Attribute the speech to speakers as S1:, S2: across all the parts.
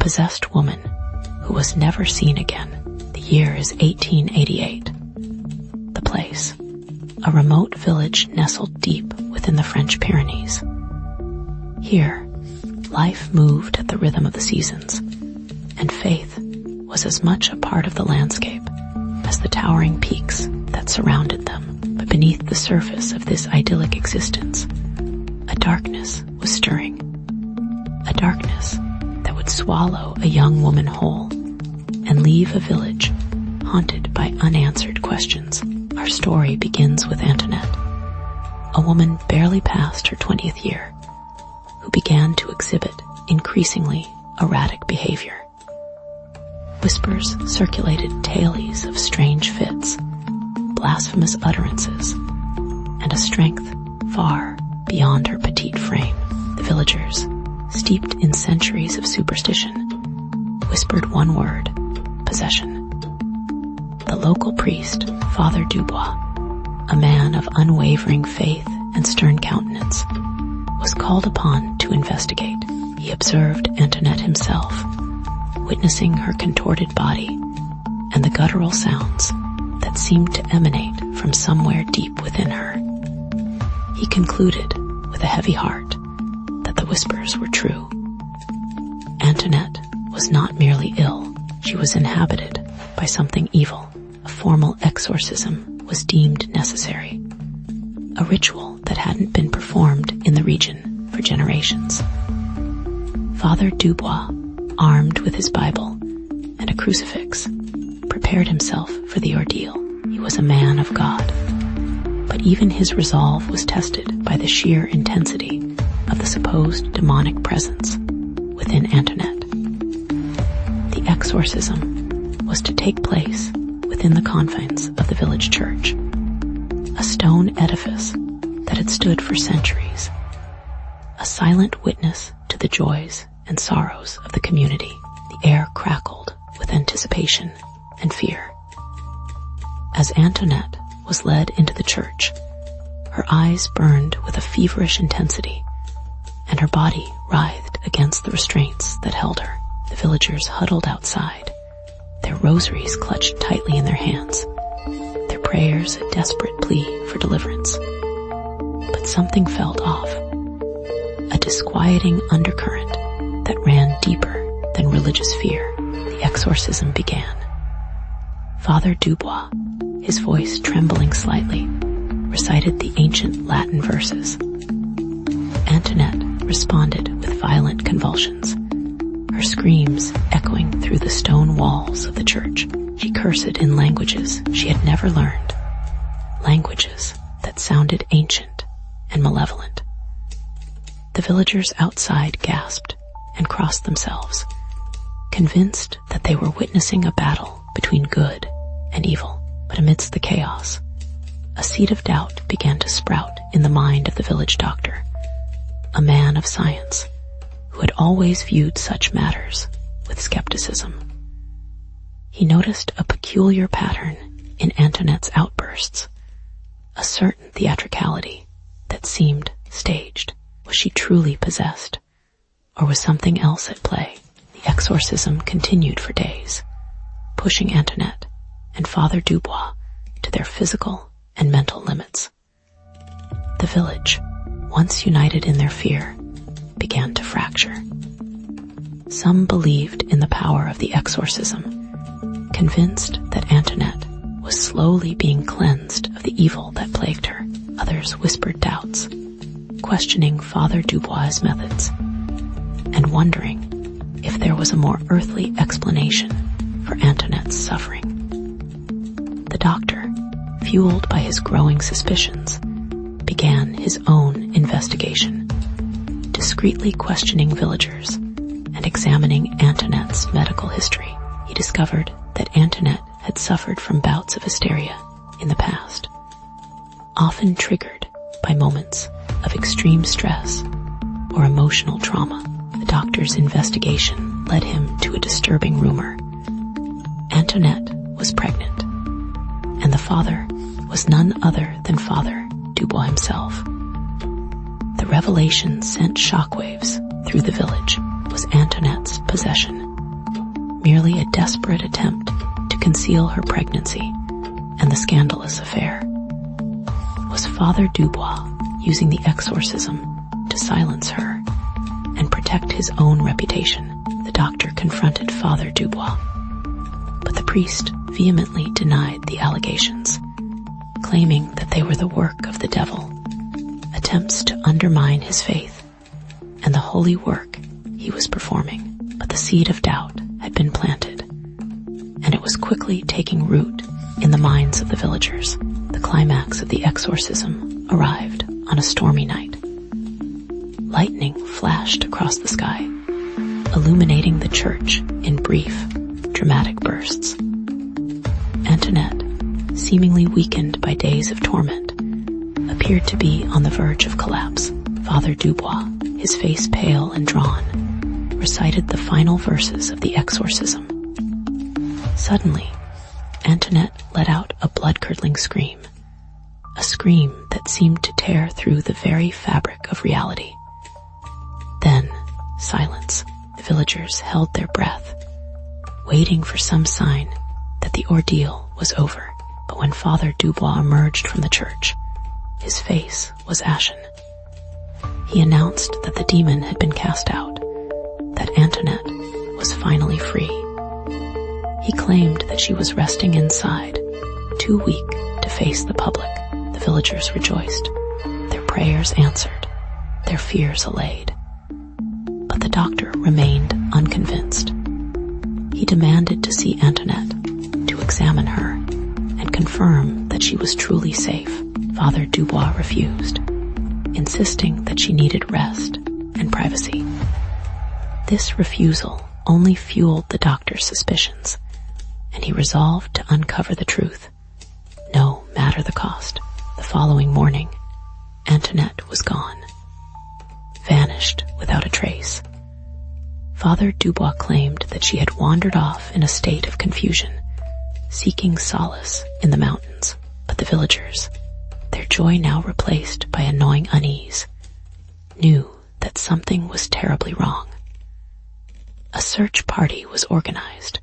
S1: possessed woman who was never seen again. The year is 1888. The place, a remote village nestled deep within the French Pyrenees. Here, life moved at the rhythm of the seasons, and faith was as much a part of the landscape as the towering peaks that surrounded them. But beneath the surface of this idyllic existence, a darkness was stirring. A darkness that would swallow a young woman whole and leave a village haunted by unanswered questions. Our story begins with Antoinette, a woman barely past her 20th year, who began to exhibit increasingly erratic behavior. Whispers circulated tales of strange fits, blasphemous utterances, and a strength far beyond her petite frame. The villagers, steeped in centuries of superstition, whispered one word: possession. The local priest, Father Dubois, a man of unwavering faith and stern countenance, was called upon to investigate. He observed Antoinette himself, witnessing her contorted body and the guttural sounds that seemed to emanate from somewhere deep within her. He concluded, with a heavy heart, that the whispers were true. Antoinette was not merely ill, she was inhabited by something evil. A formal exorcism was deemed necessary, a ritual that hadn't been performed in the region for generations. Father Dubois, armed with his Bible and a crucifix, prepared himself for the ordeal. He was a man of God, but even his resolve was tested by the sheer intensity of the supposed demonic presence within Antoinette. The exorcism was to take place within the confines of the village church, a stone edifice that had stood for centuries, a silent witness to the joys and sorrows of the community. The air crackled with anticipation and fear. As Antoinette was led into the church, her eyes burned with a feverish intensity, and her body writhed against the restraints that held her. The villagers huddled outside, their rosaries clutched tightly in their hands, their prayers a desperate plea for deliverance. But something felt off, a disquieting undercurrent that ran deeper than religious fear. The exorcism began. Father Dubois, his voice trembling slightly, recited the ancient Latin verses. Antoinette responded with violent convulsions, her screams echoing through the stone walls of the church. She cursed in languages she had never learned, languages that sounded ancient and malevolent. The villagers outside gasped and crossed themselves, convinced that they were witnessing a battle between good and evil. But amidst the chaos, a seed of doubt began to sprout in the mind of the village doctor, a man of science who had always viewed such matters with skepticism. He noticed a peculiar pattern in Antoinette's outbursts, a certain theatricality that seemed staged. Was she truly possessed, or was something else at play? The exorcism continued for days, pushing Antoinette and Father Dubois to their physical and mental limits. The village, once united in their fear, began to fracture. Some believed in the power of the exorcism, convinced that Antoinette was slowly being cleansed of the evil that plagued her. Others whispered doubts, questioning Father Dubois' methods, and wondering if there was a more earthly explanation for Antoinette's suffering. The doctor, fueled by his growing suspicions, began his own investigation, discreetly questioning villagers and examining Antoinette's medical history. He discovered that Antoinette had suffered from bouts of hysteria in the past, often triggered by moments of extreme stress or emotional trauma. The doctor's investigation led him to a disturbing rumor. Antoinette was pregnant, and the father was none other than Father Dubois himself. The revelation sent shockwaves through the village. Was Antoinette's possession merely a desperate attempt to conceal her pregnancy and the scandalous affair? Was Father Dubois using the exorcism to silence her and protect his own reputation? The doctor confronted Father Dubois, but the priest vehemently denied the allegations, claiming that they were the work of the devil, attempts to undermine his faith and the holy work he was performing. But the seed of doubt had been planted, and it was quickly taking root in the minds of the villagers. The climax of the exorcism arrived on a stormy night. Lightning flashed across the sky, illuminating the church in brief, dramatic bursts. Antoinette, seemingly weakened by days of torment, appeared to be on the verge of collapse. Father Dubois, his face pale and drawn, recited the final verses of the exorcism. Suddenly, Antoinette let out a blood-curdling scream, a scream that seemed to tear through the very fabric of reality. Then, silence. The villagers held their breath, waiting for some sign that the ordeal was over. But when Father Dubois emerged from the church, his face was ashen. He announced that the demon had been cast out, that Antoinette was finally free. He claimed that she was resting inside, too weak to face the public. The villagers rejoiced, their prayers answered, their fears allayed. But the doctor remained unconvinced. He demanded to see Antoinette, to examine her, and confirm that she was truly safe. Father Dubois refused, insisting that she needed rest and privacy. This refusal only fueled the doctor's suspicions, and he resolved to uncover the truth, no matter the cost. The following morning, Antoinette was gone, vanished without a trace. Father Dubois claimed that she had wandered off in a state of confusion, seeking solace in the mountains. But the villagers, their joy now replaced by a gnawing unease, knew that something was terribly wrong. A search party was organized,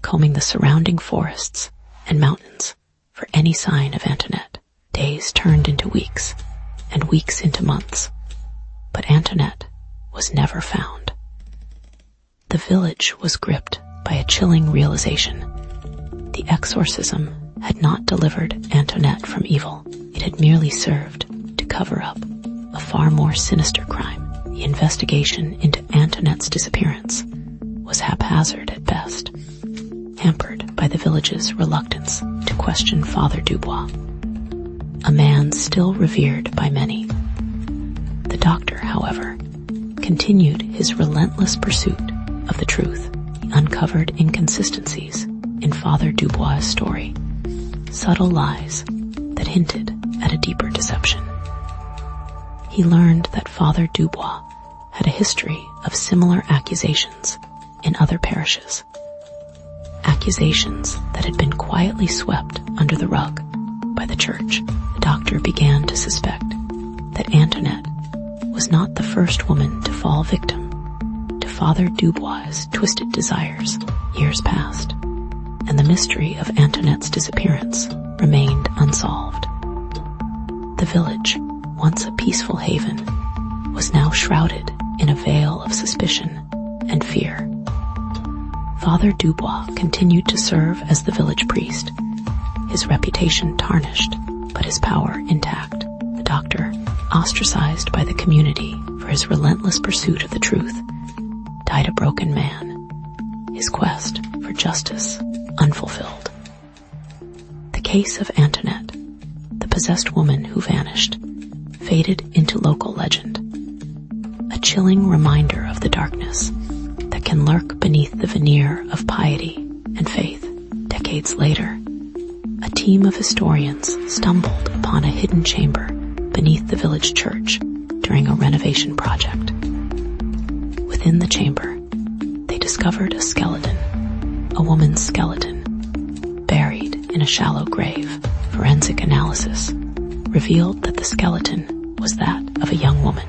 S1: combing the surrounding forests and mountains for any sign of Antoinette. Days turned into weeks, and weeks into months, but Antoinette was never found. The village was gripped by a chilling realization. The exorcism had not delivered Antoinette from evil. It had merely served to cover up a far more sinister crime. The investigation into Antoinette's disappearance was haphazard at best, hampered by the village's reluctance to question Father Dubois, a man still revered by many. The doctor, however, continued his relentless pursuit of the truth. He uncovered inconsistencies in Father Dubois' story, subtle lies that hinted at a deeper deception. He learned that Father Dubois had a history of similar accusations in other parishes, accusations that had been quietly swept under the rug by the church. The doctor began to suspect that Antoinette was not the first woman to fall victim to Father Dubois' twisted desires. Years passed, and the mystery of Antoinette's disappearance remained unsolved. The village, once a peaceful haven, was now shrouded in a veil of suspicion and fear. Father Dubois continued to serve as the village priest, his reputation tarnished, but his power intact. The doctor, ostracized by the community for his relentless pursuit of the truth, died a broken man, his quest for justice unfulfilled. The case of Antoinette, the possessed woman who vanished, faded into local legend, a chilling reminder of the darkness that can lurk beneath the veneer of piety and faith. Decades later, a team of historians stumbled upon a hidden chamber beneath the village church during a renovation project. Within the chamber, they discovered a skeleton, a woman's skeleton, buried in a shallow grave. Forensic analysis revealed that the skeleton was that of a young woman,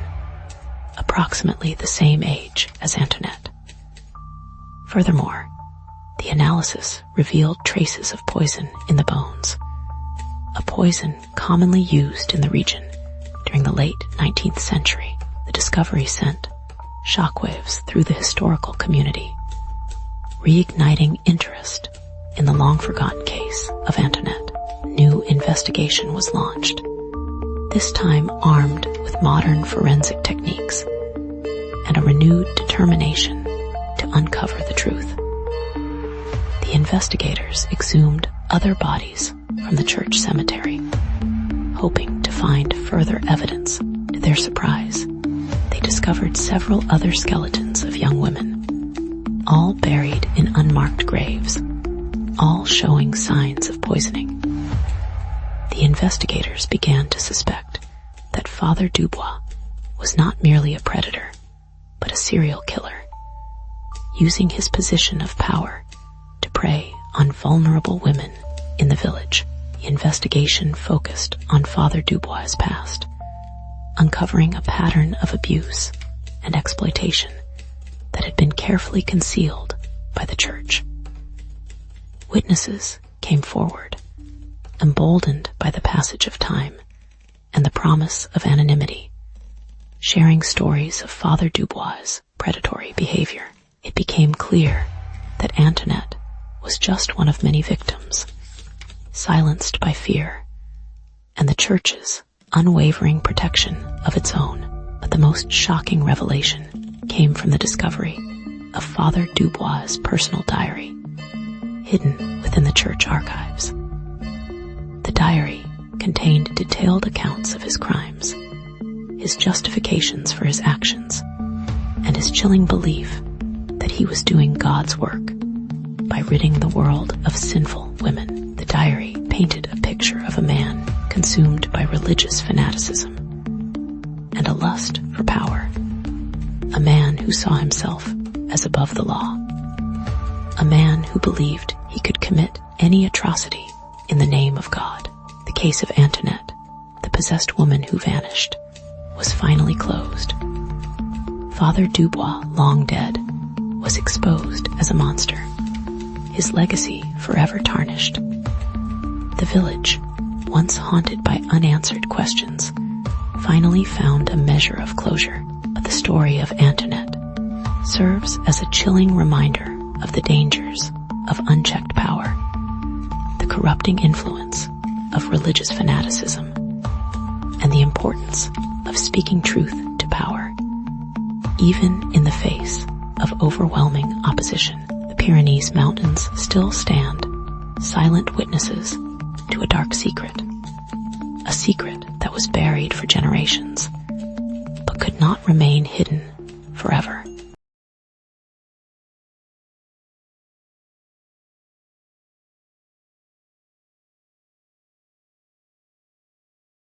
S1: approximately the same age as Antoinette. Furthermore, The analysis revealed traces of poison in the bones, a poison commonly used in the region during the late 19th century. The discovery sent shockwaves through the historical community, reigniting interest in the long-forgotten case of Antoinette. New investigation was launched, this time armed with modern forensic techniques and a renewed determination to uncover the truth. The investigators exhumed other bodies from the church cemetery, hoping to find further evidence. To their surprise, they discovered several other skeletons of young women, all buried in unmarked graves, all showing signs of poisoning. The investigators began to suspect that Father Dubois was not merely a predator, but a serial killer, using his position of power to prey on vulnerable women in the village. The investigation focused on Father Dubois' past, uncovering a pattern of abuse and exploitation that had been carefully concealed by the church. Witnesses came forward, emboldened by the passage of time and the promise of anonymity, sharing stories of Father Dubois' predatory behavior. It became clear that Antoinette was just one of many victims, silenced by fear and the church's unwavering protection of its own. But the most shocking revelation came from the discovery of Father Dubois' personal diary, hidden within the church archives. The diary contained detailed accounts of his crimes, his justifications for his actions, and his chilling belief that he was doing God's work by ridding the world of sinful women. The diary painted a picture of a man consumed by religious fanaticism and a lust for power, a man who saw himself as above the law, a man who believed he could commit any atrocity in the name of God. The case of Antoinette, the possessed woman who vanished, was finally closed. Father Dubois, long dead, was exposed as a monster, his legacy forever tarnished. The village, once haunted by unanswered questions, finally found a measure of closure. But the story of Antoinette serves as a chilling reminder of the dangers of unchecked power, the corrupting influence of religious fanaticism, and the importance of speaking truth to power, even in the face of overwhelming opposition. The Pyrenees Mountains still stand, silent witnesses to a dark secret, a secret that was buried for generations, but could not remain hidden forever.